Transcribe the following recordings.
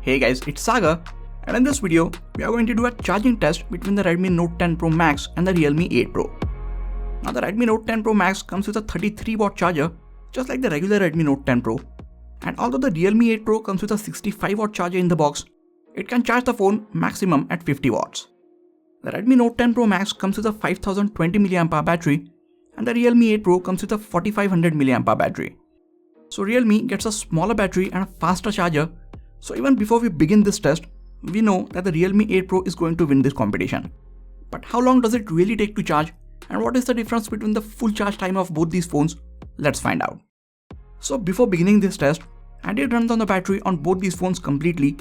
Hey guys, it's Saga, and in this video, we are going to do a charging test between the Redmi Note 10 Pro Max and the Realme 8 Pro. Now the Redmi Note 10 Pro Max comes with a 33-watt charger, just like the regular Redmi Note 10 Pro. And although the Realme 8 Pro comes with a 65-watt charger in the box, it can charge the phone maximum at 50 watts. The Redmi Note 10 Pro Max comes with a 5020 mAh battery, and the Realme 8 Pro comes with a 4500 mAh battery. So Realme gets a smaller battery and a faster charger. So even before we begin this test, we know that the Realme 8 Pro is going to win this competition. But how long does it really take to charge, and what is the difference between the full charge time of both these phones? Let's find out. So before beginning this test, I did run down the battery on both these phones completely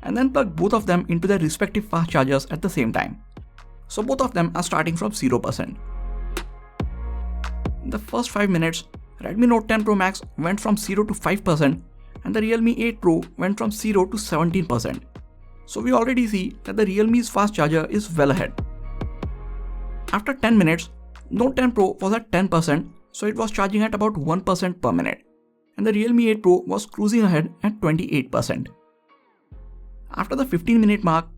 and then plugged both of them into their respective fast chargers at the same time. So both of them are starting from 0%. In the first 5 minutes, Redmi Note 10 Pro Max went from 0 to 5% and the Realme 8 Pro went from 0 to 17%. So we already see that the Realme's fast charger is well ahead. After 10 minutes, Note 10 Pro was at 10%, so it was charging at about 1% per minute, and the Realme 8 Pro was cruising ahead at 28%. After the 15-minute mark,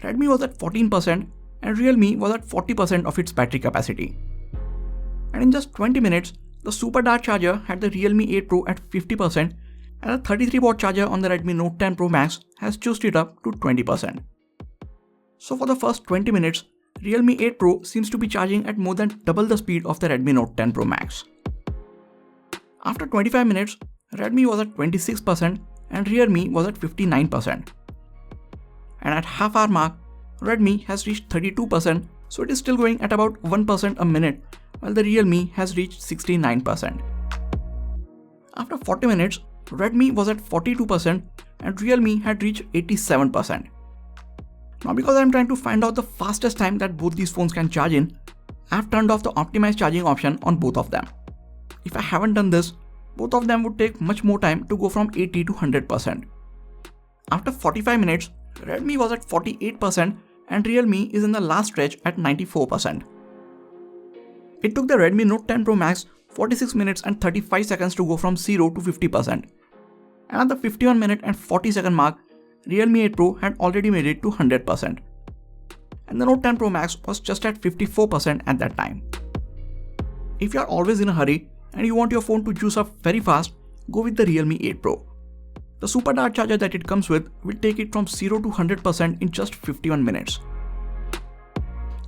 Redmi was at 14% and Realme was at 40% of its battery capacity. And in just 20 minutes, the super dart charger had the Realme 8 Pro at 50% and a 33-watt charger on the Redmi Note 10 Pro Max has juiced it up to 20%. So for the first 20 minutes, Realme 8 Pro seems to be charging at more than double the speed of the Redmi Note 10 Pro Max. After 25 minutes, Redmi was at 26% and Realme was at 59%. And at half hour mark, Redmi has reached 32%, so it is still going at about 1% a minute, while the Realme has reached 69%. After 40 minutes, Redmi was at 42% and Realme had reached 87%. Now because I am trying to find out the fastest time that both these phones can charge in, I have turned off the optimized charging option on both of them. If I haven't done this, both of them would take much more time to go from 80 to 100%. After 45 minutes, Redmi was at 48% and Realme is in the last stretch at 94%. It took the Redmi Note 10 Pro Max 46 minutes and 35 seconds to go from 0 to 50%. And at the 51 minute and 40 second mark, Realme 8 Pro had already made it to 100%. And the Note 10 Pro Max was just at 54% at that time. If you are always in a hurry and you want your phone to juice up very fast, go with the Realme 8 Pro. The super dart charger that it comes with will take it from 0 to 100% in just 51 minutes.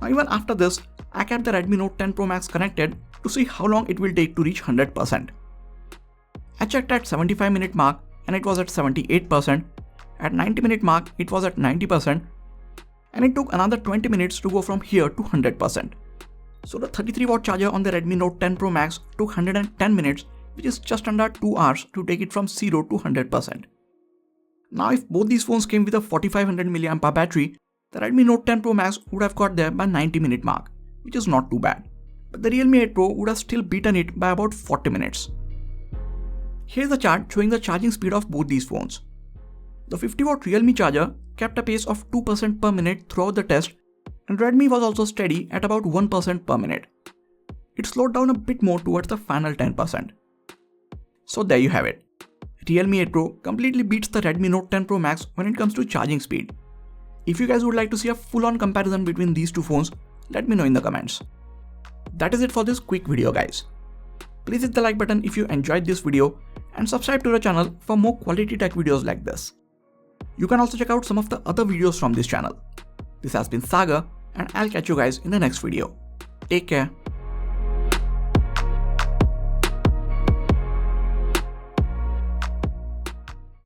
Now even after this, I kept the Redmi Note 10 Pro Max connected to see how long it will take to reach 100%. I checked at 75-minute mark and it was at 78%, at 90-minute mark it was at 90%, and it took another 20 minutes to go from here to 100%. So the 33-watt charger on the Redmi Note 10 Pro Max took 110 minutes, which is just under 2 hours to take it from 0 to 100%. Now if both these phones came with a 4500 mAh battery, the Redmi Note 10 Pro Max would have got there by 90-minute mark, which is not too bad. But the Realme 8 Pro would have still beaten it by about 40 minutes. Here's the chart showing the charging speed of both these phones. The 50-watt Realme charger kept a pace of 2% per minute throughout the test, and Redmi was also steady at about 1% per minute. It slowed down a bit more towards the final 10%. So there you have it. Realme 8 Pro completely beats the Redmi Note 10 Pro Max when it comes to charging speed. If you guys would like to see a full-on comparison between these two phones, let me know in the comments. That is it for this quick video guys. Please hit the like button if you enjoyed this video and subscribe to the channel for more quality tech videos like this. You can also check out some of the other videos from this channel. This has been Saga and I'll catch you guys in the next video. Take care.